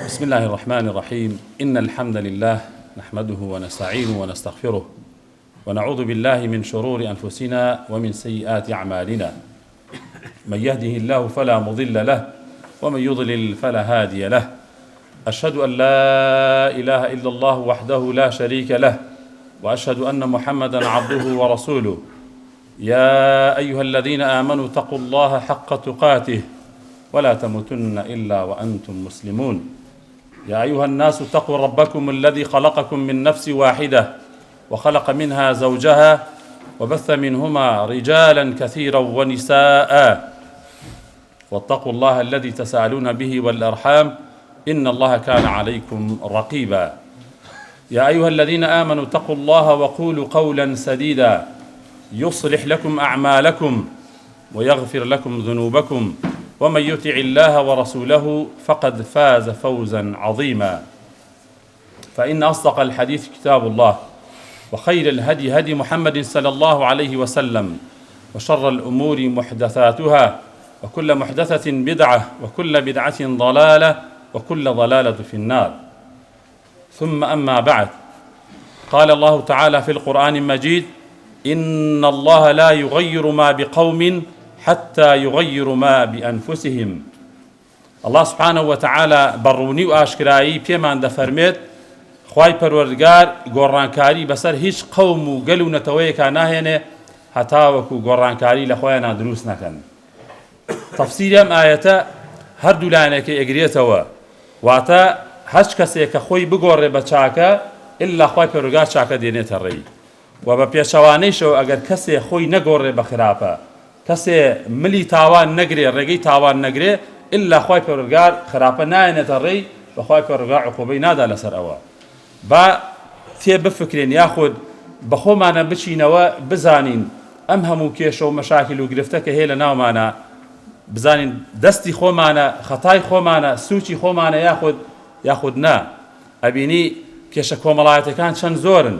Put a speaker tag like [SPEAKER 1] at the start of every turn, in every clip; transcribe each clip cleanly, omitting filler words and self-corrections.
[SPEAKER 1] بسم الله الرحمن الرحيم. إن الحمد لله نحمده ونستعينه ونستغفره ونعوذ بالله من شرور أنفسنا ومن سيئات أعمالنا. من يهده الله فلا مضل له ومن يضلل فلا هادي له. أشهد أن لا إله إلا الله وحده لا شريك له وأشهد أن محمدا عبده ورسوله. يا أيها الذين آمنوا اتقوا الله حق تقاته ولا تموتن إلا وأنتم مسلمون. يا أيها الناس اتقوا ربكم الذي خلقكم من نفس واحدة وخلق منها زوجها وبث منهما رجالا كثيرا ونساء واتقوا الله الذي تساءلون به والأرحام إن الله كان عليكم رقيبا. يا أيها الذين آمنوا اتقوا الله وقولوا قولا سديدا يصلح لكم أعمالكم ويغفر لكم ذنوبكم ومن يطع الله ورسوله فقد فاز فوزا عظيما. فإن أصدق الحديث كتاب الله وخير الهدي هدي محمد صلى الله عليه وسلم وشر الأمور محدثاتها وكل محدثة بدعة وكل بدعة ضلالة وكل ضلالة في النار. ثم أما بعد، قال الله تعالى في القرآن المجيد: إن الله لا يغير ما بقوم حتى يغيروا ما بأنفسهم. الله سبحانه وتعالى بروني وآشكرائي بيمان دفرميت خواهي پروردگار گورانکاری بسر هیچ قوم و گل و نتوی که نهینه حتا وکو گورانکاری لخواینا دروس نکن. تفسیر ام آیتا هر دولانه که اگریتوا واتا هش کسی که خوی بگوره بچاکه الا خواهی پروردگار چاکه دینه تری و با پیشوانیشو اگر کسی خوی نگوره بخرابه کسی ملی تاوان نگره رگی تاوان نگره الا خواهی پروردگار خرابه ناینه تری و خواهی پروردگار عقوبه نادا لسر اوا. با تێ بفکرێن یاخود بەخۆمانە بچینەوە بزانین ئەم هەموو کێشە و مەشاکل و گرفتە کە هەیە لە ناومانە بزانین دەستی خۆمانە خەتای خۆمانە سوچی خۆمانە یاخود نا. ئەبینی کێشە کۆمەڵایەتەکان چەند زۆرن،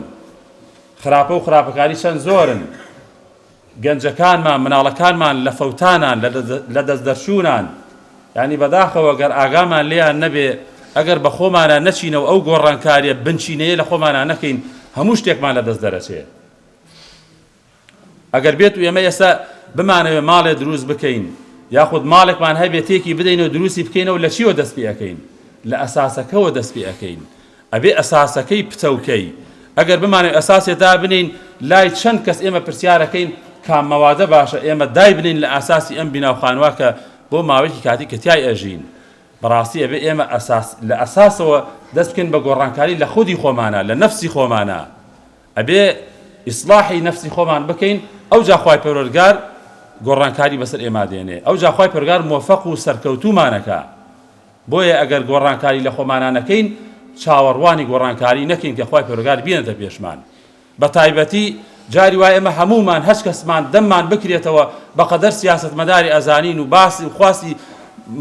[SPEAKER 1] خراپە و خراپەکاری چەند زۆرن، گەنجەکانمان مناڵەکانمان لە فەوتانان لە دەستدەرچوونان. یعنی بەداخەوە گەر ئاگامان لێیان نەبێ ئەگەر بە خۆمانە نەچینەوە ئەو گۆڕانکاریە بنچینەیە لە خۆمانە نەکەین هەموو شتێکمان لە دەست دەرەچێت. ئەگەر بێت و ئێمە ئێستا بمانەوێ ماڵێ دروست بکەین یاخود ماڵێکمان هەبێت تێکی بدەینەوە دروستی بکەینەوە لە چیوە دەست پێ ئەەکەین؟ لە ئەساسەکەوە دەست پێ ئەەکەین. ئەبێ ئەساسەکەی پتەوکەی. ئەگەر بمانەوێ ئەساسێدا بنین لای چەند کەس ئێمە پرسیارەکەین کام مەوادە باشە ئێمە دای بنین لە ئاساسی ئەم بیناوخانوە کە بۆ ماوەیەکی کاتی کە تیای ئەژین. بەڕاستی ئەبێ ئێمە لە ئەساسەوە دەست بکەین بە گۆڕانکاری لە خودی خۆمانە لە نەفسی خۆمانە. ئەبێ ئیسلاحی نەفسی خۆمان بکەین ئەو جا خوای پەروەردگار گۆڕانکاری بەسەر ئێمە دێنێ، ئەو جا خوای پەروەردگار موفق و سەرکەوتومانەکە. بۆیە ئەگەر گۆڕانکاری لە خۆمانە نەکەین چاوەڕوانی گۆڕانکاری نەکەین کە خوای پەروەردگار بێنێتە پێشمان. بە تایبەتی جاری وای ئێمە هەمومان هەچ کەسمان دەممان بکرێتەوە بەقەدەر سیاسەتمەداری ئەزانین و باسی و خواستی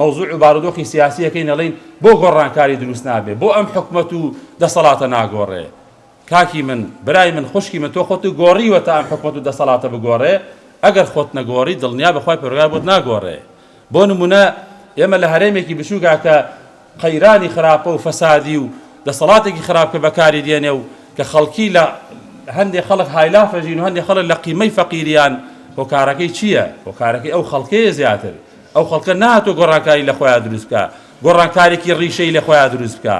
[SPEAKER 1] موضوع و بارودۆخی سیاسیەکەی نەڵین بۆ گۆڕانکاری دروست نابێ، بۆ ئەم حکومەت و دەسەڵاتە ناگۆڕێ. کاکی من، برای من، خوشکی من، تۆ خۆت گۆڕیوە تا ئەم حکومەت و دەسەڵاتە بگۆڕێ. ئەگەر خۆت نەگۆڕی دڵنیا بەخوای پەروەردگار بۆت ناگۆڕێ. بۆ نمونە ئێمە لە هەرێمێکی بچووکە کە قەیرانی خراپە و فەسادی و دەسەڵاتێکی خراپ کە بەکاری دێنێ و کە خەڵکی لە هەندێک خەڵک هایلافەژین و هەندێک خەڵک لە قیمەی فەقیریان هۆکارەکەی چییە؟ هۆکارەکەی ئەو خەڵکەیە زیاتر. ئەو خەڵکە ناتۆ گۆڕانکاری لە خۆیان دروست بکە، گۆڕانکارێکی ڕیشەی لە خۆیان دروست بکە.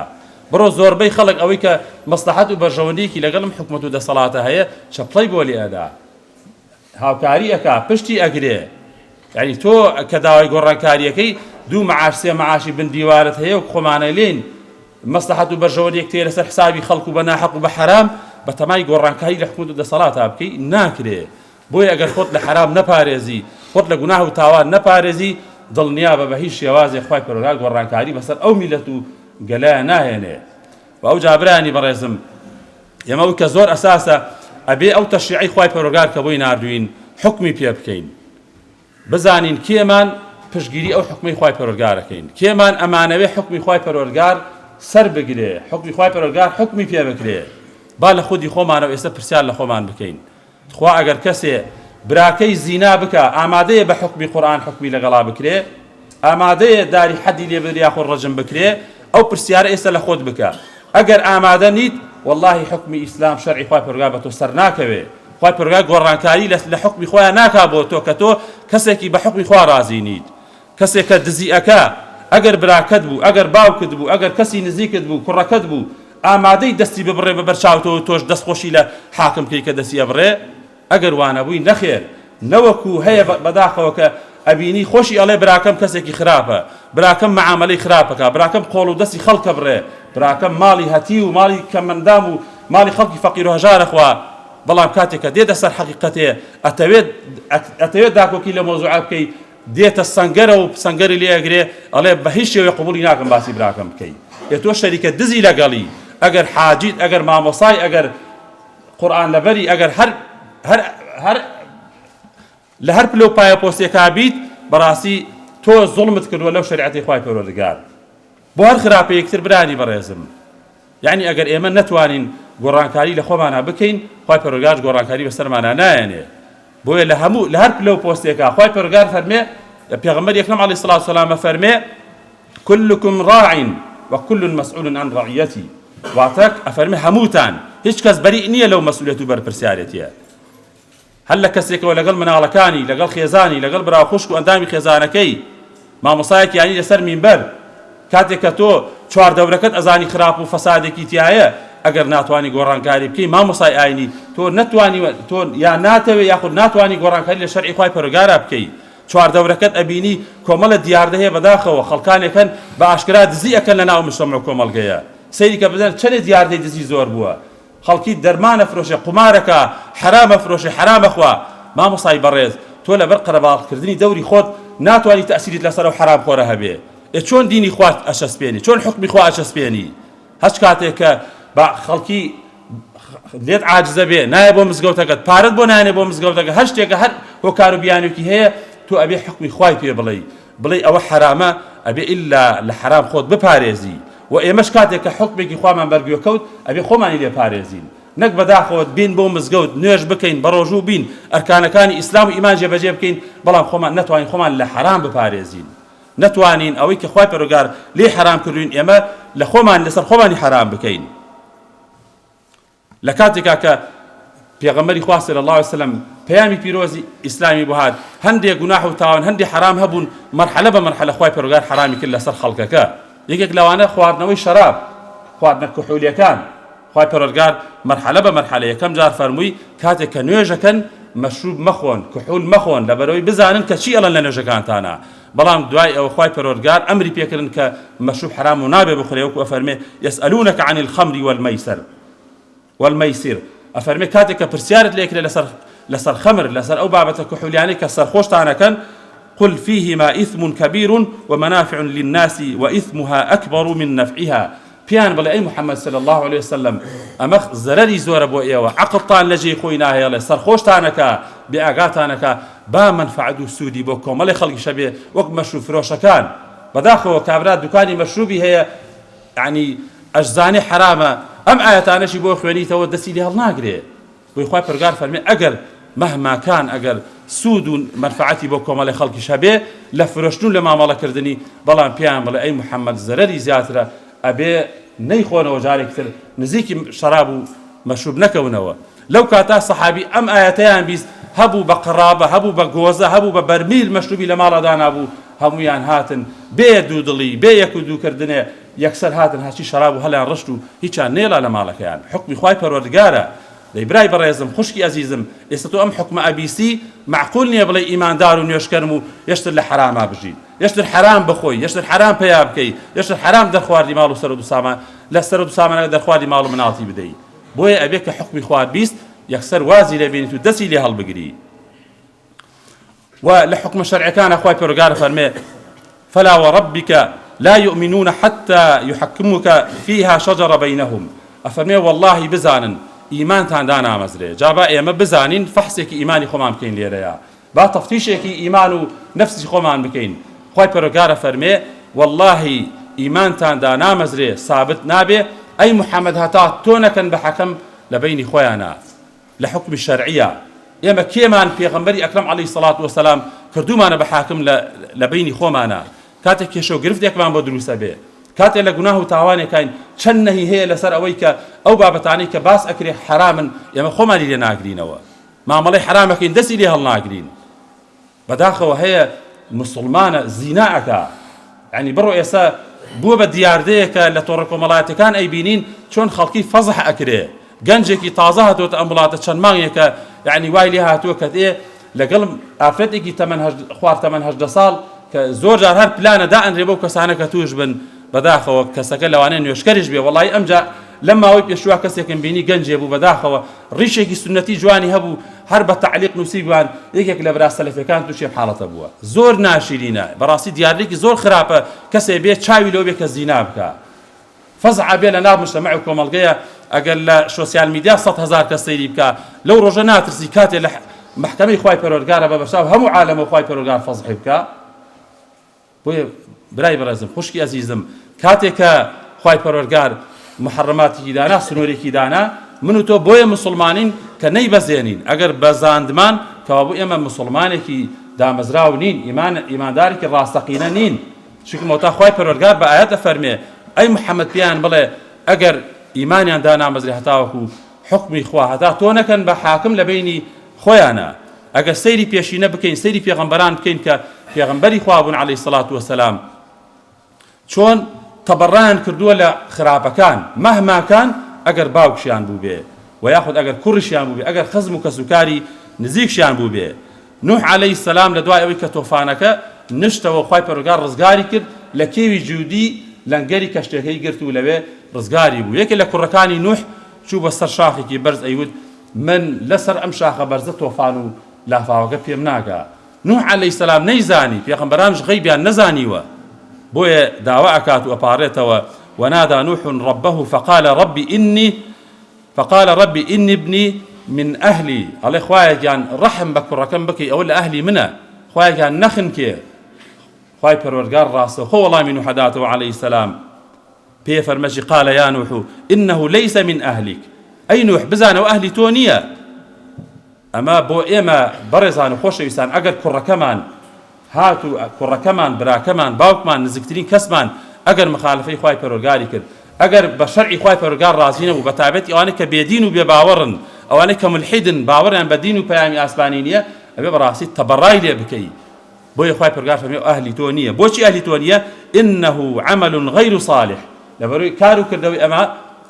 [SPEAKER 1] بڕۆ زۆربەی خەڵک ئەوەی کە مەسلەحەت و بەرژەوەندیەکی لەگەڵم حکومەت و دەسەڵاتە هەیە چەپڵەی بۆ لێ ئەدا، هاوکاری ئەکا، پشتی ئەگرێ. یعنی تۆ کە داوای گۆڕانکاریەکەی دوو مەعاش سێ مەعاشی بندیوارت هەیە و خۆمانە لێن مەسلەحەت و بەرژەوەندیەک تێ لەسەر حسابی خەڵک و بە ناحەق و بە حەرام بە تەمای گۆڕانکاری لە حکومەت و دەسەڵاتە بکەی ناکرێ. بۆیە ئەگەر خۆت لە حەرام نەپارێزی، خۆت لە گوناه و تاوان نەپارێزی، دڵنیا بە هیچ شێوازێک خوای پەروەردگار گۆڕانکاری بەسەر ئەو میلەت و گەلایە ناهێنێ. و ئەو جا برایانی بەڕێزم، ئێمە ئەو کە زۆر ئەساسە ئەبێ ئەو تەشریعی خوای پەروەردگار کە بۆی ناردوین حکمی پێ بکەین، بزانین کێمان پشتگیری ئەو حکمی خوای پەروەردگارەکەین، کێمان ئەمانەوێ حکمی خوای پەروەردگار سەر بگرێ، حکمی خوای پەروەردگار حکمی پێ بکرێ. با لە خودی خۆمانەوە ئێستا پرسیار لە خۆمان بکەین. خوا ئەگەر کەسێ براکەی زینا بکە ئامادەیە بە حکمی قورئان حکمی لەگەڵا بکرێ؟ ئامادەیە داری حەدی لێ بدرێ یاخۆ ڕەجم بکرێ؟ ئەو پرسیارە ئێستا لە خۆت بکە ئەگەر ئامادە نیت والله حکمی ئیسلام شەرعی خوای پەروەردگار بە تۆ سەر ناکەوێ خوای پەروەردگار گۆڕانکاری لە حکمی خۆیان ناکا بۆ تۆ کە تۆ کەسێکی بە حکمی خوا رازی نیت کەسێک کە دزی ئەکا ئەگەر براکەت بوو ئەگەر باوکت بوو ئەگەر کەسی نزیکت بوو کوڕەکەت بوو ئامادەی دەستی ببڕێ بە بەرچاوتەوە تۆش دەستخۆشی لە حاکم بکەی کە دەستی ئەبڕێ ئەگەر وانە بووی نەخێر نەوەکو هەیە بەداخەوە کە ئەبینی خۆشی ئەڵێ براکەم کەسێکی خراپە براکەم معاملەی خراپەکە براکەم قۆڵ و دەستی خەڵکە بڕێ براکەم ماڵی هەتی و ماڵی کەمەندام و ماڵی خەڵکی فەقیر و هەژارە خوا بەڵام کاتێک کە دێتە سەر حەقیقەتێ ئەتەوێت داکۆکی لە مۆزوعە بکەی دێتە سەنگەرە و سەنگەری لێ ئەگرێ ئەڵێ بە هیچ شێوەیە قبوڵی ناکەم باسی براکەم بکەی تۆ شەریکە دزی لەگەڵی ئەگەر حاجیت ئەگەر مامۆسای ئەگەر قورئان لەبەری ئەگەر هەر لە هەر پلە و پایە پۆستێکا بیت بەڕاستی تۆ زوڵمت کردووە لەو شەریعەتی خوای پەروەردگار بۆ هەر خراپە یەکتر برانی بەڕێزم یعنی ئەگەر ئێمە نەتوانین گۆڕانکاری لە خۆمانە بکەین خوای پەروەردگار گۆڕانکاری بەسەرمانە نایەنێ بۆیە لە هەر پلە و پۆستێکا خوای پەروەردگار فەرمێ پێغەمبەر یەکەم عەلەیهی سڵات وسەلام فەرمێ كلكم راع وكل مسؤول عن رعيته واتەک ئەفەرمێ هەمووتان هیچ کەس بەریء نییە لەو مەسئولیەت و بەرپرسیارەتیە هەر لە کەسێکەوە لەگەڵ مناڵەکانی لەگەڵ خێزانی لەگەڵ براو خوشک و ئەندامی خێزانەکەی مامۆسایەکی یانی لەسەر مینبەر کاتێک کە تۆ چواردەورەکەت ئەزانی خراپ و فەسادێکی تایە ئەگەر ناتوانی گۆڕانکاری بکەی مامۆسای ئاینی تۆ نەتوانی تۆ یا ناتەوێت یاخود ناتوانی گۆڕانکاری لە شەرعی خوای پەروەردگارە بکەی چواردەورەکەت ئەبینی کۆمەڵە دیاردەهەیە بەداخەوە خەڵکانێکن بە ئاشکرا دزی ئەکەن لە ناو مشتەمە و کۆمەڵگەیە سەیری کە بزانن چەندێ دیاردەی دزی زۆر بووە خەڵکی دەرمانە فرۆشێ قومارەکە حرامە فرۆشێ حرامە خوا مامۆسای بەڕێز تۆ لەبەر قەرەباڵکردنی دەوری خۆت ناتوانی تەئسیریت لەسەر ئەو حرام خۆرە هەبێ چۆن دینی خوات ئەشەسپێنی چۆن حکمی خوا ئەشەسپێنی هەچ کاتێک کە بە خەڵکی لێت عاجزە بێ نایە بۆ مزگەوتەکەت پارەت بۆ نایەنێ بۆ مزگەوتەکە هەر شتێکە هەر هۆکار و بیانێکی هەیە تۆ ئەبێ حکمی خوای پێ بڵێ ئەوە حرامە ئەبێ ئیلا لە حرام خۆت بپارێزی و ئێمەش کاتێک کە حکمێکی خوامان بەرگوێ کەوت ئەبێ خۆمانی لێ پارێزین نەک بەداخەوە بین بۆ مزگەوت نوێژ بکەین بەڕۆژوو بین ئەرکانەکانی ئیسلام و ئیمان جێبەجێ بکەین بەڵام خۆمان نەتوانین خۆمان لە حرام بپارێزین نەتوانین ئەوەی کە خوای پەروەردگار لێ حرام کردوین ئێمە لە خۆمان لەسەر خۆمانی حرام بکەین لە کاتێکا کە پێغەمبەری خوا صلی الله علیه وسلم پەیامی پیرۆزی ئیسلامی بۆ هات هەندێک گوناح و تاوان هەندێک حرام هەبوون مەرحەلە بە مەرحەلە خوای پەروەردگار حرامی کرد لەسەر خەڵکەکە یەکێک لەوانە خواردنەوەی شەراب خواردنە کحولیەکان خوای پەروەردگار مەرحەلە بە مەرحەلە یەکەم جار فەرمووی کاتێک کە نوێژەکەن مەشروب مەخۆن کحول مەخۆن لەبەرەوەی بزانن کە چی ئەڵەن لە نوێژەکانتانە بەڵام دوای ئەوە خوای پەروەردگار ئەمری پێکردن کە مەشروب حرام و نابێ بخورێ وەکو ئەفەرمێ یەسئەلونەک عن الخەمر والمەیسر ئەفەرمێ کاتێک کە پرسیارت لێکرێ لەسەر خەمر لەسەر ئەو بابەتە کحولیانەی کە سەرخۆشتانەکەن قل فيهما إثم كبير ومنافع للناس وإثمها أكبر من نفعها پیان بڵێ ئەی محەممەد صلی الله عليه وسلم ئەمە زەرەری زۆرە بۆ ئێوە عەقڵتان لەجێی خۆی ناهێڵێ سەرخۆشتانەکە بێئاگاتانەکە با منفعەت و سوودی بۆ کۆمەڵی خەڵکیشە بێ وەک مەشروب فرۆشەکان بەداخەوە کابرا دوکانی مەشروبی هەیە یعنی ئەشزانێ حرامە ئەم ئاەتانەشی بۆ خوێنیتەوە دەستی لێ هەڵناگرێ بۆی خوای پەروەردگار فەرمێ ئەگەر مهما كان ئەگەر سوود و منفعەتی بۆ کۆمەڵی خەڵکیش هەبێ لە فرۆشتن و لە مامەڵەکردنی بەڵام پێیان بڵێ ئەی محەممەد زەرەری زیاترە ئەبێ نەیخۆنەوە جارێکتر نزیکی شەراب و مەشروب نەکەونەوە لەو کاتا سەحابی ئەم ئاەتەیان بیست هەبوو بە قڕابە هەبوو بە گۆزە هەبوو بە بەرمیل مەشروبی لە ماڵەدا نابوو هەمویان هاتن بێ دوودڵی بێ یەک و دووکردنێ یەکسەر هاتن هاچی شەراب و هەلیان ڕشت و هیچیان نێڵا لە ماڵەکەیان حکمی خوای پەروەردگارە دەی برای بەڕێزم خوشکی ئەزیزم ئێستا تۆ ئەم حکمە ئەبیسی معقول نییە بڵێ ئیماندار و نوێشکەرم و یەشتر لە حراما بژیت یەشتر حرام بخۆی یەشتر حرام پەیا بکەی یەشتر حرام دەرخواردی ماڵ و سەرۆ و سامان لە سەرۆ و سامانەکە دەرخواردی ماڵ و مناڵی بدەیت بۆیە ئەبێ کە حکمی خوار بیست یەکسەر وازی لێ بینیت و دەستی لێ هەڵبگری و لە حکمە شەرعیەکانە خوای پەروەردگار فەرمێ فلا وربك لا يؤمنون حتى يحكموك فيها شجر بينهم أفرمي والله بزانن ئیمانتان دانامەزرێ جابا ئێمە بزانین فەحسێکی ئیمانی خۆمان بکەین لێرەیە با تەفتیشێکی ئیمان و نەفسی خۆمان بکەین خوای پەروەردگارە فەرمێ واللهی ئیمانتان دانامەزرێ ثابت نابێ ئەی محەممەد هەتا تۆ نەکەن بە حەکەم لە بەینی خۆیانە لە حکمی شەرعیە ئێمە کێمان پێغەمبەری ئەکرەم عەلەیهی سەڵات وەسەلام کردومانە بە حاکم لە بەینی خۆمانە کاتێک کێشە و گرفتێکمان بۆ دروستە بێ كاتێ لە گوناه و تاوانێکین چەند نەهی هەیە لەسەر ئەوەی کە ئەو بابەتانەی کە باس ئەکرێ حرامن ئێمە خۆمانی لێ ناگرینەوە مامەڵەی حرامەکەین دەستی لێ هەڵناگرین بەداخەوە هەیە مسلمانە زینا ئەکا یعنی بڕۆ ئێستا بووە بە دیاردەیەکە لە تۆڕە کۆمەڵایەتەکان ئەیبینین چۆن خەڵکی فەزح ئەکرێ گەنجێکی تازە هاتووەتە ئەم وڵاتە چەند مانگێکە یعنی وای لێ هاتووە کە دێ لەگەڵ ئافرەتێکی خوار تەمەەن 18 ساڵ کە زۆر جار هەر پلانە دائەنرێ بەو کەسانە کە توش بن بەداخەوە کەسەکە لەوانەیە نوێشکەریش بێ وەڵی ئەمجا لەم ماوەی پێشوا کەسێکم بینی گەنجێ بوو بەداخەوە ڕیشێکی سنەتی جوانی هەبوو هەر بە تعلیق نووسی بووان یەکێک لە برا سەلەفیەکان تووشی حاڵەتە بووە زۆر ناشرینە بەڕاستی دیارێکی زۆر خراپە کەسێ بێ چاوی لەو بێ کە زینا بکە فەزع بێ لە ناو مجتەمەع و کۆمەڵگەیە ئەگەر لە سۆسیال میدیا 100,000 کەس سەیری بکە لەو ڕۆژە ناترسی کاتێ لە محکەمەی خوای پەروەردگارە بە بەرچاو هەموو عالەمە خوای پەروەردگار فەزحی بکە بۆیە برای بەڕێزم خوشکی ئەزیزم کاتێک کە خوای پەروەردگار محرماتێکی دانا سنوورێکی دانا من و تۆ بۆیە مسلمانین کە نەیبەزێنین ئەگەر بەزاندمان کەوا بوو ئێمە مسلمانێکی دامەزراو نین ئیماندارێکی ڕاستەقینە نین چونکە مەوتا خوای پەروەردگار بە ئایەتە فەرمێ ئەی محەممەد پیان بڵێ ئەگەر ئیمانیان دانامەزری هەتاوەکو حکمی خوا هەتا تۆ نەکەن بە حاکم لە بینی خۆیانە ئەگەر سەیری پێشینە بکەین سەیری پێغەمبەران بکەین کە پێغەمبەری خوا بوون عەلەیهی سەڵات وەسەلام چۆن تەبەڕیان کردووە لە خراپەکان مەهماکان ئەگەر باوکشیان بوو بێ و یاخود ئەگەر کوڕیشیان بوو بێ ئەگەر خزم و کەسوکاری نزیکشیان بوو بێ نوح عەلەیهی سەلام لە دوای ئەوەی کە تۆفانەکە نشتەوە خوای پەروەردگار ڕزگاری کرد لە کێوی جوودی لەنگەری کەشتەکەی گرت و لەوێ ڕزگاری بوو یەکێک لە کوڕەکانی نوح چوو بە سەر شاخێکی بەرز ئەیوت من لەسەر ئەم شاخە بەرزە تۆفان و لافاوەکە پێم ناگا نوح عەلەیهی سەلام نەیزانی پێغەمبەرانش غەیبیان نەزانیوە بۆیە داوا ئەکات و ئەپارێتەوە ونادى نوح ربه فقال ربي إني ابني من أهلي الله خوايا كان رحم بكركم بكي أول أهلي منه خوايا كان نخن كي خوايا پروردگار راسه هو الله من حداته عليه السلام بيفر مجي قال يا نوح إنه ليس من أهلك أي نوح بزان وأهلي تونية أما بو إما برزان وخوش يسان أقل كركمان هاتو كركمان براكمان باوكمان نزكترين كسمان ئەگەر مخالفەی خوای پەروەردگاری کرد ئەگەر بە شەرعی خوای پەروەردگار ڕازی نەبوو بە تایبەتی ئەوانەی کە بێدین و بێباوەڕن ئەوانەی کە ملحیدن باوەڕیان بە دین و پەیامی ئاسمانی نییە ئەبێ بەڕاستی تەبەڕای لێ بکەی بۆیە خوای پەروەردگار فەرمێ ئەهلی تۆ نییە بۆچی ئەهلی تۆ نییە إنه عمل غير صالح لەبەرەوەی کار و کردەوەی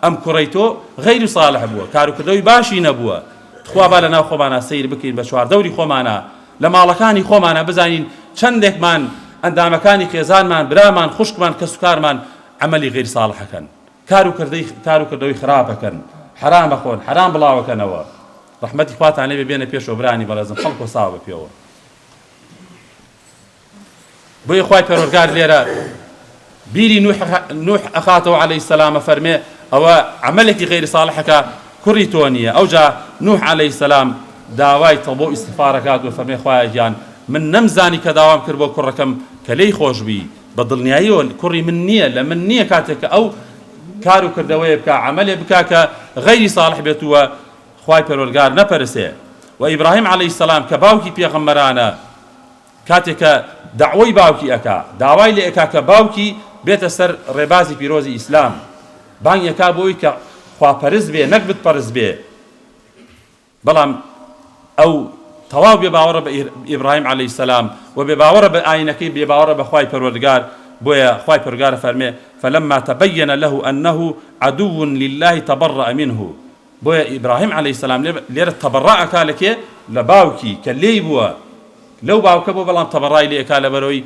[SPEAKER 1] ئەم کوڕەی تۆ غەیر صالح بووە کار و کردەوەی باشی نەبووە خوا با لەناو خۆمانە سەیر بکەین بە چواردەوری خۆمانە لە ماڵەکانی خۆمانە بزانین چەندێکمان ئەندامەکانی خێزانمان برامان خوشکمان کەسوکارمان عملی غیر ساڵحەکەن کار و کردەوەی خراپەکەن حرام بخۆن حرام بڵاوەکەنەوە ڕەحمەتی خواتان لێ بێنە پێشەوە برانی بەڕێزم خەڵک و ساو بە پێوە بۆیە خوای پەروەردگار لێرە بیری نوح ئەخاتەوە عەلەیهی سەلام فەرمێ ئەوە عملێکی غیر ساڵحەکە کوڕی تۆ نییە ئەوجا نوح عەلەیهی سەلام داوای تەڵبۆ ئیستیغفارەکات و فەرمێ خوایە گیان من نەمزانی کە داوام کرد بۆ کوڕەکەم کە لێی خۆشبی بە دڵنیاییەوە کوڕی من نییە لە من نییە کاتێک کە ئەو کار و کردەوەی بکە عملێ بکا کە غەیری ساڵح بێتووە خوای پەروەردگار نەپەرسێ و ئیبراهیم عەلەیهی سەلام کە باوکی پێغەمبەرانە کاتێک کە دعوەی باوکی ئەکا داوای لێ ئەکا کە باوکی بێتە سەر ڕێبازی پیرۆزی ئیسلام بانگ ئەکا بۆی کە خواپەرست بێ نەک بتپەرست بێ بەڵام ئەو تەواو بێباوەڕە بە ئیبراهیم عەلەیهی سەلام و بێباوەڕە بە ئاینەکەی بێباوەڕە بە خوای پەروەردگار بۆیە خوای پەروەردگار فەرمێ فلما تبين له أنه عدو لله تبرأ منه بۆیە ئیبراهیم عەلەیهی سەلام لێرە تەبەڕە ئەکا لە کێ لە باوکی کە لێی بووە لەو باوکە بۆ بەڵام تەبەڕای لێ ئەکا لەبەرەوەی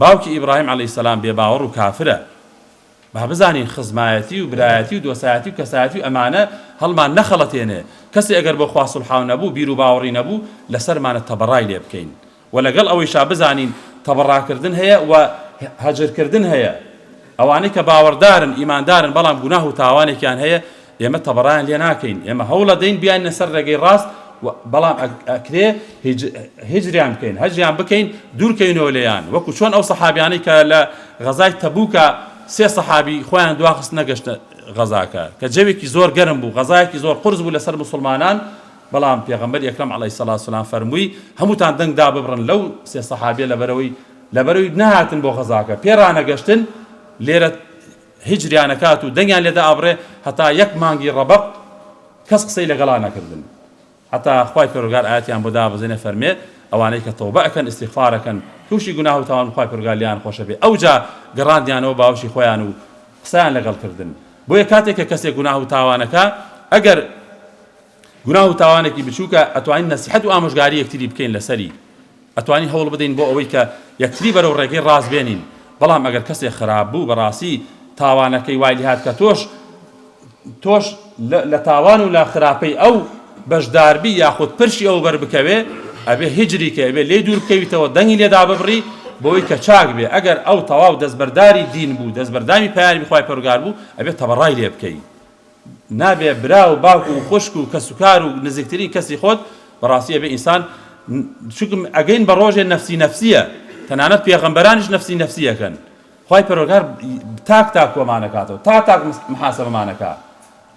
[SPEAKER 1] باوکی ئیبراهیم عەلەیهی سەلام بێباوەڕ و کافرە با بزانین خزمایەتی و برایەتی و دۆسایەتی و کەسایەتی و ئەمانە هەڵمان نەخەڵەتێنێ کەسێ ئەگەر بۆ خوا سوڵحاو نەبوو بیر و باوەڕی نەبوو لەسەرمانە تەبەڕای لێ بکەین و لەگەڵ ئەوەیشا بزانین تەبەڕاکردن هەیە و هەجرکردن هەیە ئەوانەی کە باوەڕدارن ئیماندارن بەڵام گوناه و تاوانێکیان هەیە ئێمە تەبەڕایان لێ ناکەین ئێمە هەوڵە دەین بیانە سەر ڕێگەی ڕاست بەڵام ئەکرێ هجریان بکەین هەجریان بکەین دوورکەینەوە لێیان وەکو چۆن ئەو سەحابیانەی کە لە غەزای تەبوکە سێ سەحابی خۆیان دواخست نەگەشتە غەزاکە کە جەوێکی زۆر گەرم بوو غەزایەکی زۆر قورس بوو لەسەر موسڵمانان بەڵام پێغەمبەری ئەکرەم عەلەیهی سەڵات وسەلام فەرمووی هەمووتان دەنگدا ببڕن لەو سێ سەحابیە لەبەرەوەی نەهاتن بۆ غەزاکە پێڕانەگەشتن لێرە هجریانەکات و دەنگیان لێدا ئابڕێ هەتا یەک مانگی ڕەبەق کەس قسەی لەگەڵا نەکردن حتا خوای پەروەردگار ئاەتیان بۆ دابەزێنێ فەرمێ ئەوانەی کە تەوبە ئەکەن ئیستیغفارەکەن تووشی گوناه و تاوان خوای پەروەردگار لیان خۆشە بێ ئەوجا گەڕاندیانەوە باوشی خۆیان و قسەیان لەگەڵ کردن بۆیە کاتێک کە کەسێک گوناه و تاوانەکە ئەگەر گوناه و تاوانێکی بچووکە ئەتوانین نەسیحەت و ئامۆژگاری یەکتری بکەین لەسەری ئەتوانین هەوڵ بدەین بۆ ئەوەی کە یەکتری بەرەو ڕێگەی ڕاست بێنین بەڵام ئەگەر کەسێک خراپ بوو بەڕاستی تاوانەکەی وای لێ هات کە تۆش لە تاوان و لە خراپەی ئەو بەشداربی یاخود پرشی ئەو بەربکەوێ ئەبێ هیجریکە ئەبێ لێ دوور بکەویتەوە دەنگی لێدا ببڕی بۆی کە چاک بێ ئەگەر ئەو تەواو دەستبەرداری دین بوو دەستبەردامی پەیامی خوای پەروەردگار بوو ئەبێ تەبەڕای لێ بکەی نابێ برا و باوکو و خوشک و کەسوکار و نزیکترین کەسی خۆت بەڕاستی ئەبێ ئینسان چونکە ئەگەین بە ڕۆژێ نەفسی نەفسیە تەنانەت پێغەمبەرانیش نەفسی نەفسیەکەن خوای پەروەردگار تاک کۆمانەکاتەوە تاک محاسەبەمانەکە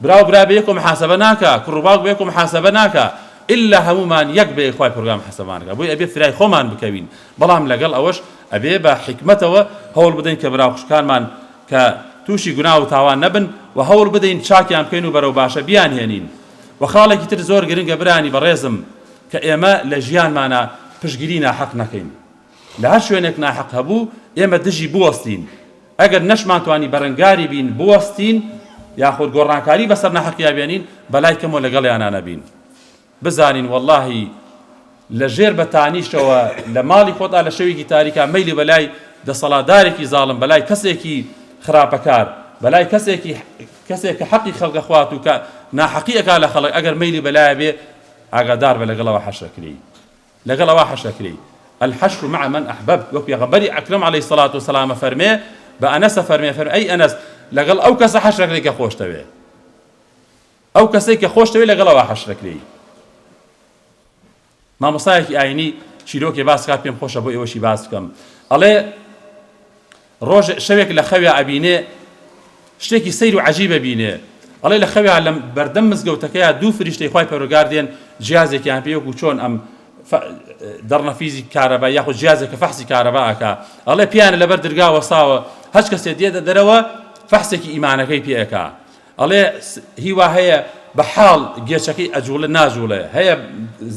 [SPEAKER 1] براو برا بە یەکۆ محاسەبە ناکە کوڕ و باوک بە یەکۆ محاسەبە ناکە ئللا هەمومان یەک بێ خوای پەروەردگار محاسەبەمانەکە بۆی ئەبێ فرای خۆمان بکەوین بەڵام لەگەڵ ئەوەش ئەبێ بە حکمەتەوە هەوڵ بدەین کە براو خوشکانمان کە تووشی گوناه و تاوان نەبن و هەوڵ بدەین چاکیان بکەین و بەرەو باشە بیانهێنین و خاڵێکی تر زۆر گرنگە برانی بەڕێزم کە ئێمە لە ژیانمانە پشگیری ناحەق نەکەین لە هەر شوێنێک ناحەق هەبوو ئێمە دژی بوەستین ئەگەر نەشمانتوانی بەرەنگاری بین بوەستین یاخود گۆڕانکاری بەسەر ناحەقیا بێنین بەلای کەمەوە لەگەڵیانە نەبین بزانین واللهی لە ژێر بەتانیشتەوە لە ماڵی خۆتا لە شەوێکی تاریکا مەیلی بەلای دەسەڵاتدارێکی زاڵم بەلای کەسێکی خراپەکار بەلای کەسێک کە حەقی خەڵکە خوات و کە ناحەقی ئەکا لە خەڵک ئەگەر مەیلی بەلایە بێ ئاگادار بە لەگەڵەوە حەشەکری لەگەڵەوە حەشەکری الحشر مع من أحببت وبيغمبري أكرم عليه الصلاة والسلام فرمي بأنس فرمي أي أنس لقل أو كسا حشرك ليك خوش تبي أو كسيك خوش تبي لقل أو حشرك لي ما مصايك عيني شيروكي باس كاب بيم خوش أبوي وشي باس كم الله روج شبك لخويا أبيني شتيكي سير عجيب بيني الله لخويا على بردم مزجوتك يا دو فريشتي خواي بروجاردين جهازك يعني بيوك وشون أم دەڕنە فیزی کارەبا یاخود جیازێکە فەحسی کارەباکە ئەڵێ پیانە لەبەر دەرگا وەساوە هەچ کەسێ دێتە دەرەوە فەحسێکی ئیمانەکەی پێەکا ئەڵێ هیوا هەیە بە حاڵ گێچەکەی ئەجوڵە ناجوڵێ هەیە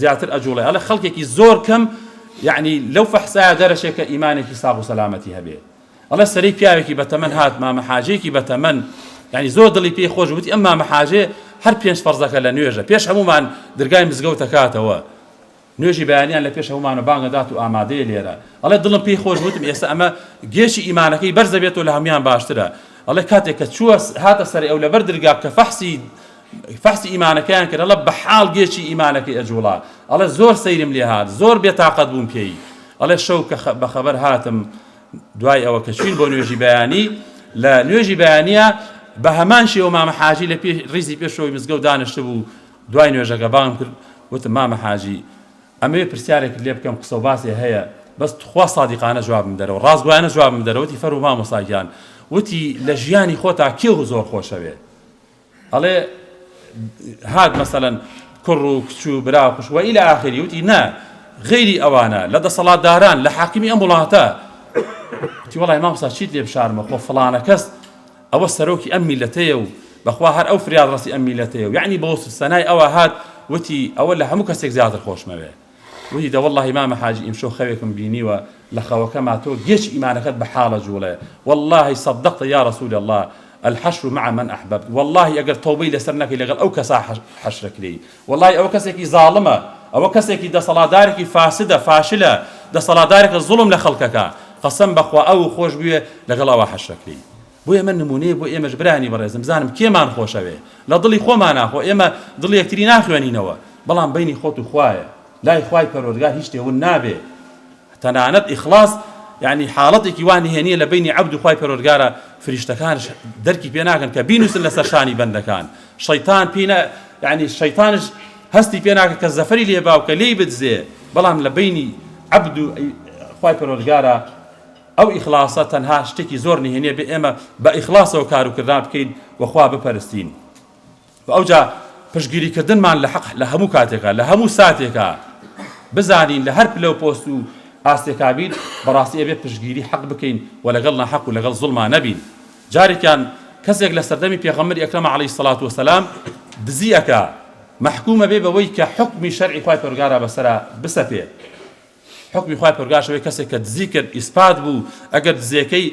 [SPEAKER 1] زیاتر ئەجوڵێ ئەڵێ خەڵکێکی زۆر کەم یعنی لەو فەحسایە دەرەشێکە ئیمانێکی ساغ و سەلامەتی هەبێ ئەڵێ سەرەی پیاوێکی بەتەمەن هات مامەحاجەیەکی بەتەمەن یعنی زۆر دڵی پێی خۆش وتی ئەم مامەحاجێ هەر 5 فەرزەکە لە نوێژە پێش هەمومان دەرگای مزگەوت دەکاتەوە نوێژی بەیانیان لە پێش هەمومانە بانگەدات و ئامادەیە لێرە ئەڵێ دڵم پێی خۆش وتم ئێستا ئەمە گێشی ئیمانەکەی بەرزە بێتەوە لە هەمویان باشترە ئەڵێ کاتێک کە چووە هاتە سەر ئەو لەبەر دەرگا کە فەحسی ئیمانەکەیان کرد ئەڵێ بەحاڵ گێشی ئیمانەکەی ئەجوڵا ئەڵێ زۆر سەیرم لێ هات زۆر بێتاقەت بووم پێی ئەڵێ شەو کە بەخەبەر هاتم دوای ئەوە کە چوین بۆ نوێژی بەیانی لە نوێژی بەیانیە بە هەمان شێوە مامەحاجی لە ڕیزی پێشەوەی مزگەوت دانیشتە بوو دوای نوێژەکە بانگم کرد وتم مامەحاجی ئەمەوێ پرسیارێک لێ بکەم قسە و باسێ هەیە بەس خوا سادیقانە جوابم دەرەوە ڕاستگویانە جوابم دەرەوەتی فەرموو مامۆستاگیان وتی لە ژیانی خۆتا کێو زۆر خۆشەوێ ئەڵێ هات مەسەلەن کوڕ و کچ و برا و خوش و ئیلە ئاخری وتی نا غەیری ئەوانە لە دەسەڵاتداران لە حاکمی ئەم وڵاتە وتی وەڵای مامۆستا چیت لێ بشارمە خۆ فڵانە کەس ئەوە سەرۆکی ئەم میلەتەیە و بەخوا هەر ئەو فریاد ڕەسی ئەم میلەتەیە و یعنی بۆ سەنای ئەوە هات وتی ئەوە لە هەموو کەسێک زیاتر خۆشمەوێ وتی دە والله مامە حاجی ئیمشۆ خەوێکم بینیوە لە خەوەکەما تۆ گێچ ئیمانەکەت بە حاڵە جوڵێ والله صدقت يا رسول الله الحشر مع من أحببت والله ئەگەر تەوبەی لەسەر نەکەی لەگەڵ ئەو کەسا حەشرەکری والله ئەوە کەسێکی زاڵمە ئەوە کەسێکی دەسەڵاتدارێکی فاسدە فاشلە دەسەڵاتدارێکە زوڵم لە خەڵکەکە قەسەم بەخوا ئەو خۆش بوێ لەگەڵ ئەوە حەشرەکری بۆ ئێمە نمونەیە بۆ ئێمەش برانی بەڕێزم بزانم کێمان خۆشەوێ لە دڵی خۆمان ناخۆ ئێمە دڵی یەکتری ناخوێنینەوە بەڵام بینی خۆت و خوایە لای خوای پەروەردگار هیچ شتێون نابێ تەنانەت ئیخلاص یعنی حاڵەتێکی وانی هێنیە لە بینی عەبد و خوای پەروەردگارە فریشتەکانش دەرکی پێ ناکەن کە بینوسن لەسەر شانی بەندەکان شەیتان یعنی شەیتانش هەستی پێ ناکە کە زەفەری لێ باوکە لێی بدزێ بەڵام لە بینی عەبد و خوای پەروەردگارە ئەو ئیخلاسە تەنها شتێکی زۆر نهێنیە بێ ئێمە بە ئیخلاسەوە کار و کردار بکەین وەخوا بپەرستین و ئەوجا پشگیریکردنمان لە حەق لە هەموو کاتێکە لە هەموو ساتێکە بزانین لە هەر پلە و پۆست و ئاستێکا بین بەڕاستی ئەبێ پشگیری حەق بکەین و لەگەڵ ناحەق و لەگەڵ زوڵما نەبین جارێکیان کەسێک لە سەردەمی پێغەمبەری ئەکرەم عەلەیهی سەڵات وسەلام دزی ئەکا محکومە بێ بەوەی کە حکمی شەرعی خوای پەروەردگارە بەسەرا بسەپێ حکمی خوای پەروەردگار شەوەی کەسێک کە دزی کرد ئیسپات بوو ئەگەر دزیەکەی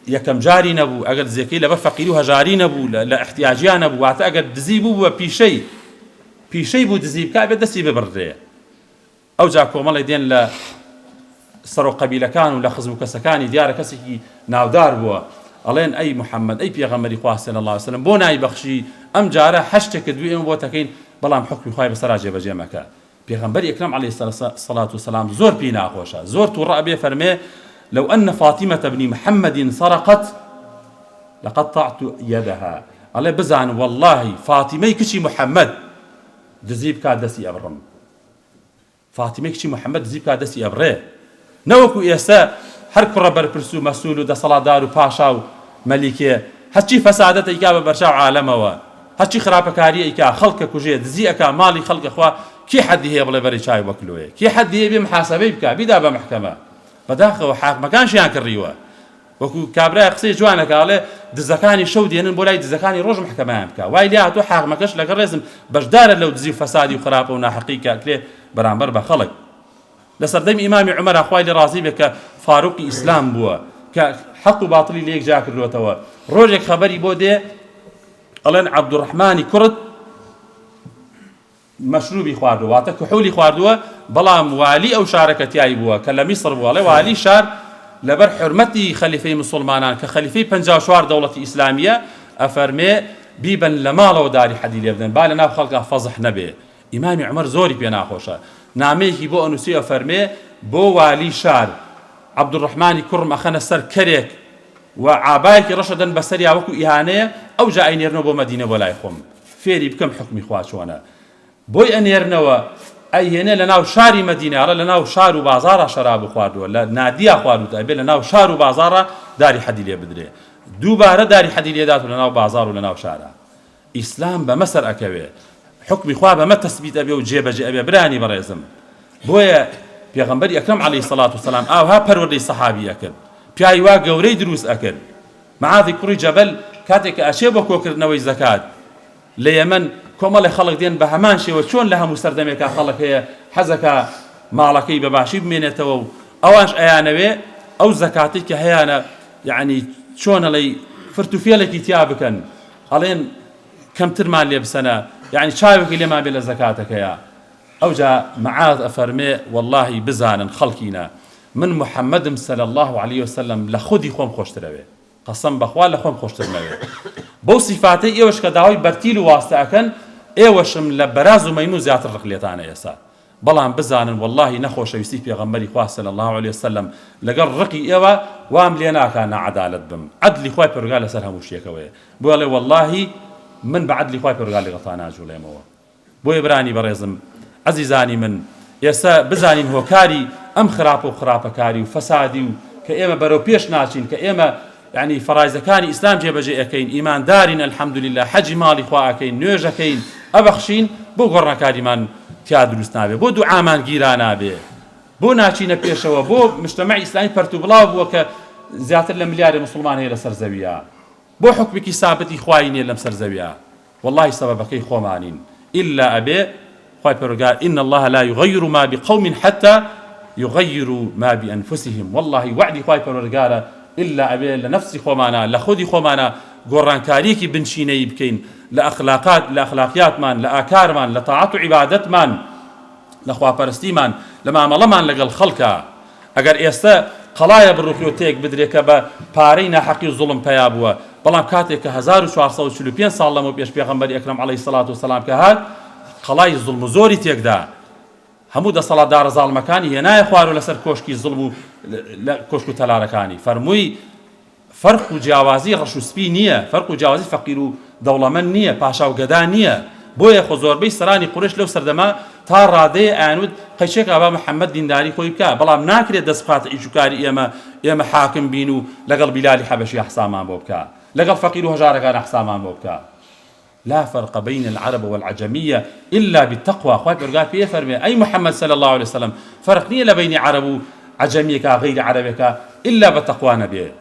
[SPEAKER 1] یەکەم جاری نەبوو ئەگەر دزیەکەی لەبەر فەقیری و هەژاری نەبوو لە احتیاجیان نەبوو واتە ئەگەر دزی بوو بە پیشەی بوو دزی بکا بێت دەستی ببڕێ ئەوجا کۆمەڵی دێن لە سەر و قەبیلەکان و لە خزم و کەسەکانی دیارە کەسێکی ناودار بووە ئەڵێن ئەی محەممەد ئەی پێغەمبەری خوا صلی الله علیه وسلم بۆ نایبەخشی ئەم جارە هەشتێکت دوێ ئێمە بۆ تەکەین بەڵام حکمی خوای بەسەرا جێبەجێ مەکە پێغەمبەری ئەکرەم عەلەیهی سەڵات وسەلام زۆر پێی ناخۆشە زۆر تووڕە ئەبێ فەرمێ لو أن فاطمة بن محمد سرقت لقطعت يدها الله بزعن والله فاطمة كشي محمد دزيب كادسي أبرم فاطمة كشي محمد دزيب كادسي أبره نوكو إيسا هر كرة برسو مسؤول دا صلاة دار وباشا وملكة هاتشي فسادة إيكا ببرشاو عالمه هاتشي خرابة كارية إيكا خلق كوجيه دزي أكا مالي خلق إخوة كي حد هي بلا بري شاي وكلوه كي حد هي بمحاسبة بكا بدا بمحكمة بەداخەوە حاکمەکانشیان کڕیوە وەکو کابرای قسەی جوانەکەڵێ دزەکانی شەو دێنن بۆ لای دزەکانی ڕۆژ محکەمەیان بکە وای لێ هاتووە حاکمەکەش لەگەڵ ڕێزم بەشدارە لەو دزی و فەسادی و خراپە و ناحەقی کاکرێ بەرامبەر بە خەڵک لە سەردەمی ئیمامی عومەر خوای لێ ڕازی بێ کە فاروقی ئیسلام بووە کە حەق و باتڵی لە یەکجا کردوێتەوە ڕۆژێک خەبەری بۆ دێ ئەڵێن عەبدوڕەحمانی کوڕت مشروبی خواردووە واتە کحولی خواردووە بەڵام والی ئەو شارەکە تیایی بووە کە لە میسر بووە ئەڵێ والی شار لەبەر حورمەتی خەلیفەی موسڵمانان کە خەلیفەی 54 دەوڵەتی ئیسلامیە ئەفەرمێ بیبن لە ماڵەوە داری حەدی لێ بدەن با لە ناو خەڵکا فەزح نەبێ ئیمامی عومەر زۆری پێ ناخۆشە نامەیەکی بۆ ئەنووسی ئەفەرمێ بۆ والی شار عەبدوڕەحمانی کوڕم ئەخەنە سەر کەرێک و عابایەکی ڕەشەدەن بەسەریا وەکو ئیهانەیە ئەوجا ئەینێرنەوە بۆ مەدینە بۆ لای خۆم فێری بکەم حکمی خوا چۆنە بۆی ئەنێرنەوە ئەیهێنێ لە ناو شاری مەدینە لە ناو شار و بازارە شەراب خواردووە لە نادیا خواردووە ئەبێ لە ناو شار و بازارە داری حەدی لێ بدرێ دووبارە داری حەدی لێدات و لە ناو بازار و لە ناو شارە ئیسلام بەمە سەر ئەکەوێ حکمی خوا بەمە تەسبیت ئەبێ و جێبەجێ ئەبێ برانی بەڕێزم بۆیە پێغەمبەری ئەکرەم عەلەیهی سەڵات وسەلام ئاوها پەروەردەی سەحابی ئەکرد پیاوی وا گەورەی دروست ئەکرد معاذی کوڕی جەبەل کاتێک کە ئەچێ بۆ کۆکردنەوەی زەکات لە یەمەن کۆمەڵی خەڵک دێن بە هەمان شێوە چۆن لە هەموو سەردەمێکا خەڵک هەیە حەزەکە ماڵەکەی بەباشی بمێنێتەوە و ئەوانش ئەیانەوێ ئەو زەکاتی کە هەیەە یعنی چۆنەڵی فرتوفێڵێکی تیا بکەن ئەڵێن کەمترمان لێ بسەنە یعنی چاوێکی لێمان بێ لە زەکاتەکەیە ئەوجا معاذ ئەفەرمێ واللهی بزانن خەڵکینە من محەممەدم صلی الله عليه وسلم لە خودی خۆم خۆشترەوێ قەسەم بەخوا لە خۆم خۆشترمەوێ بەو سیفاتەی ئێوەش کە داوای بەرتیل و واستە ئەکەن ئێوەشم لە بەراز و مەیمون زیاتر ڕقلێتانە ئێستا بەڵام بزانن واللهی نەخۆشەویستی پێغەمبەری خوا صلی الله عليه وسلم لەگەڵ ڕقی ئێوە وام لێ ناکا نەعەدالەت بم عەدلی خوای پەروەردگار لەسەر هەموو شتێکەوەیە بۆ ئەڵێ واللهی من بە عەدلی خوای پەروەردگار لەگەڵتان ناجوڵێمەوە بۆیە برانی بەڕێزم عەزیزانی من ئێستا بزانین هۆکاری ئەم خراپە و خراپەکاری و فەسادی و کە ئێمە بەرەو پێش ناچین کە ئێمە يعني فرایزەکانی ئیسلام جێبەجێ ئەەکەین ئیماندارین الحەمدولله حەجی ماڵی خوا ئەکەین نوێژەکەین ئەبەخشین بۆ گۆڕنەکاریمان تیا دروست نابێ بۆ دوعامان گیران نابێ بۆ ناچینە پێشەوە بۆ مجتەمەعی ئیسلامی پەرتو بڵاو بووە کە زیاتر لە ملیارێ موسڵمان هەیە لەسەر زەویە بۆ حکمێکی سابتی خوای نییە لەم سەر زەویە واللهی سەبەبەکەی خۆمانین إلا ئەبێ خوای پەروەردگار إن الله لا يغير ما بقوم حتى يغيروا ما بأنفسهم والله وعدی خوای پەروەردگارە إلا أبي لنفسي خومانا لخودي خومانا قران كاريكي بنشيني بكين لأخلاقيات مان لآكار مان لطاعة عبادت مان لخوا پرستی مان لمعامله مان لقل خلقا اگر إيستا قلايا بروخيو تيك بدريك با پارينا حقي ظلم پيابوا بلام كاتيك 1445 سال لمو بيش پیغمبر اكرم عليه الصلاة والسلام كهاد قلاي ظلم زوري تيك دا همو دا صلاة دار زال مكاني هنا يخوارو لسر كوشكي ظلمو كوشكو تلاركاني فرموي فرق جاوازي رشو سبي نية فرق جاوازي فقيرو دولمن نية پاشاو قدا نية بويا خزور بي سراني قريش لو سردما تا رادي آنود قيشيك أبا محمد دينداري خوي بكا بلام ناكري دسقات إيجوكاري إيما حاكم بينو لقل بلالي حبشي أحسامان بوبكا لقل فقيرو هجاركان أحسامان بوبكا لا فرق بين العرب والعجمية إلا بالتقوى خوي برقات بيه فرمي أي محمد صلى الله عليه وسلم فرق نية لبين عرب وعجمية غير عربك إلا بالتقوى نبيه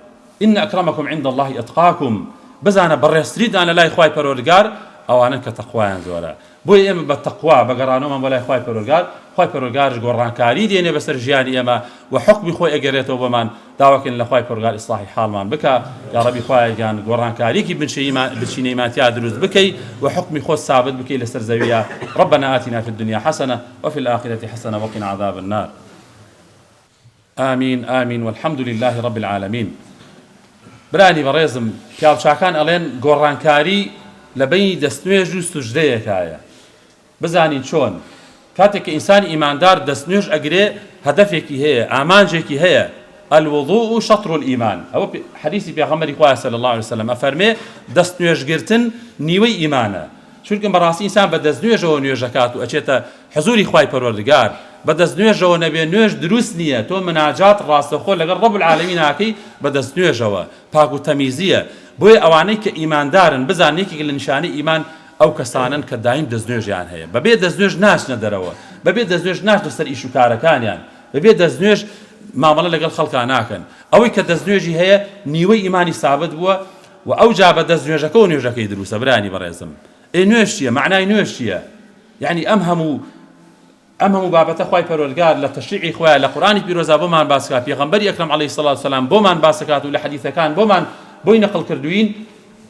[SPEAKER 1] إن أكرمكم عند الله أتقاكم بزانا بريستريد أنا لا إخوائي پروردگار أو أنا كتقوى زورا بوي إما بالتقوى بقرانو من ولا إخوائي پروردگار إخوائي پروردگار قران كاري ديني بسر جياني إما وحكم إخوائي أقريتو بمان داوكن لإخوائي پروردگار إصلاحي حال من بكا يا ربي إخوائي كان قران كاري كي بنشيني إيمانتيا دروز بكي وحكم إخوة ثابت بكي لسر زويا ربنا آتنا في الدنيا حسنة وفي الآخرة حسنة وقنا عذاب النار آمين آمين والحمد لله رب العالمين براني بريزم پیاوچاکان ئەڵێن گۆڕانکاری لە بەینی دەستنوێژ و سوژدەیەکایە بزانین چۆن کاتێک کە ئینسانی ئیماندار دەستنوێژ ئەگرێ هەدەفێکی هەیە ئامانجێکی هەیە الوضوء شطر الإيمان ئەوە حەدیثی پێغەمبەری خوا صلی الله عليه وسلم ئەفەرمێ دەستنوێژگرتن نیوەی ئیمانە چونکە بەڕاستی ئینسان بە دەستنوێژەوە نوێژەکات و ئەچێتە حزوری خوای پەروەردگار بە دەستنوێژەوە نەبێ نوێژ دروست نییە تۆ مناجات ڕاستەخۆ لەگەڵ ڕەب العالەمین ناکەی بە دەستنوێژەوە پاک و تەمیزیە بۆیە ئەوانەی کە ئیماندارن بزان یەکێک لە نیشانەی ئیمان ئەو کەسانن کە دایم دەستنوێژیان هەیە بەبێ دەستنوێژ ناچنە دەرەوە بەبێ دەستنوێژ ناچنە سەر ئیش و کارەکانیان بەبێ دەستنوێژ مامەڵە لەگەڵ خەڵکان ناکەن ئەوەی کە دەستنوێژی هەیە نیوەی ئیمانی سابت بووە و ئەو جا بە دەستنوێژەکە و نوێژەکەی دروستە برانی بەڕێزم نوێژ چییە معنای نوێژ چییە یعنی ئەم هەموو بابەتە خوای پەروەردگار لە تەشریعی خۆیان لە قورئانی پیرۆزا بۆمان باسکات پێغەمبەری ئەکرەم عەلەیهی سەڵات وسەلام بۆمان باسکات و لە حەدیثەکان بۆمان بۆی نەقڵ کردوین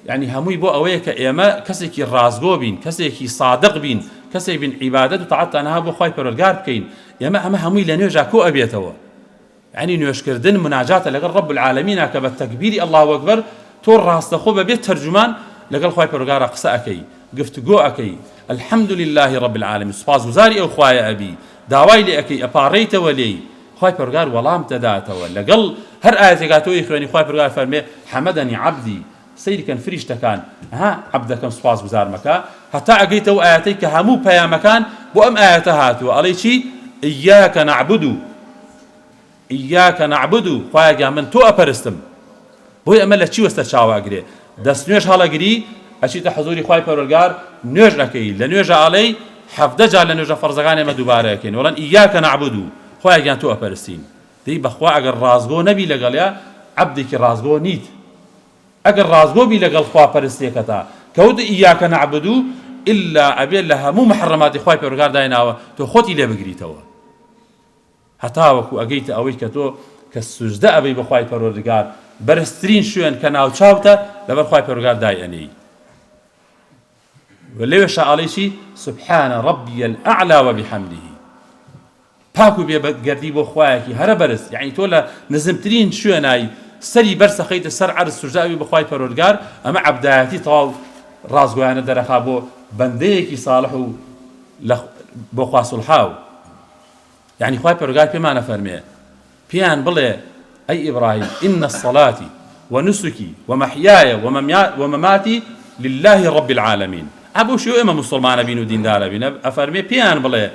[SPEAKER 1] یعنی هەمووی بۆ ئەوەیە کە ئێمە کەسێکی ڕازگۆ بین کەسێکی صادق بین کەسێک بین عیبادەت و تەعەت تەنها بۆ خوای پەروەردگار بکەین ئێمە ئەمە هەمووی لە نوێژا کۆ ئەبێتەوە یعنی نوێژکردن مناجاتە لەگەڵ ڕەب العالەمینە کە بە تەکبیری ئەڵڵاهو ئەکبەر تۆ ڕاستەخۆ بەبێت تەرجومان لەگەڵ خوای پەروەردگارە قسە ئەکەی گفتگۆ ئەکەی الحمد لله رب العالمين سپاسگوزاری ئەو خوایە ئەبی داوای لێ ئەکەی ئەپاڕێیتەوە لێی خوای پەروەردگار وەڵام دەداتەوە لەگەڵ هەر ئاەتێکا تۆی خوێنی خوای پەروەردگار فەرمێ حەمەدەنی عەبدی سەیرکەن فریشتەکان عەبدەکەم سپاسگوزار مەکە هەتا ئەگەیتەوە ئاەتەی کە هەموو پەیامەکان بۆ ئەم ئاەتە هاتووە ئەڵێ چی ئیاکە نەعبود خوایە من تۆ ئەپەرستم بۆی ئەمە لە چی وەستە چاواگرێ دەستنوێژ هەڵەگری ئەچیتە حەزوری خوای پەروەردگار نوێژ ئەکەی لە نوێژە ئاڵەی 17 جار لە نوێژە فەرزەکان ئێمە دووبارە ئەکەین وەڵێن ئیاکە نەعبود خوایە تۆ ئەپەرستین دەی بەخوا ئەگەر ڕازگۆ نەبی لەگەڵیا عەبدێکی ڕازگۆ نیت ئەگەر ڕازگۆ بی لەگەڵ خواپەرستێکەتا کەوت ئیاکە نەعبود ئللا ئەبێت لە هەموو مەحرەماتی خوای پەروەردگار دایناوە تۆ خۆتی لێ بگریتەوە هەتاوەکو ئەگەیتە ئەوەی کە تۆ کە سوژدە ئەبەی بە خوای پەروەردگار بەرزترین شوێن کە ناوچاوتە لەبەر خوای پەروەردگار دایئەنێی ولێوێشە ئاڵێ چی سبحانە ڕەبی الأعلى وبحەمده پاک و بێگەردی بۆ خوایەکی هەرە بەرز یعنی تۆ لە نزمترین شوێنایی سەری بەرسە خەیتە سەر عەرز سوژدە ئەبی بە خوای پەروەردگار ئەمە عەبدایەتی تەواو ڕازگۆیانە دەرەخا بۆ بەندەیەکی ساڵح و بۆ خوا سوڵحاو يعني خوای پەروەردگار پێمانە فەرمێ پیان بڵێ ئەی ئیبراهیم إن الصلاة ونسكي ومحياي ومماتي لله رب العالمين أبو شو إما مسلمان بين ودين دار بين أفرمي بيان بله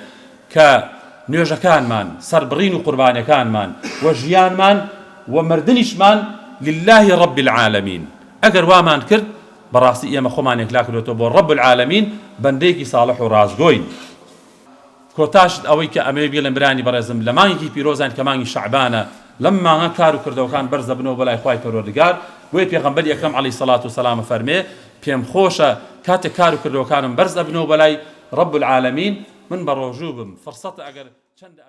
[SPEAKER 1] ك نيوجا كان مان سربرين وقربان كان مان وجيان مان ومردنش مان لله رب العالمين أجر وامان كرد براسي إما خمانك لكن وتبو رب العالمين بنديكي صالح ورازقوين كوتاش أويك أمي بيلن براني برازم لمانكي بيروزان كماني شعبانة لما كارو كردو كان برز بنو بلاي خواي پەروەردگار وي پیغمبر اکرم علیه الصلاة والسلام فرمي پیم خوشا كات كارو كردو كان برز بنو بلاي رب العالمين من بروجوبم فرصة اگر چند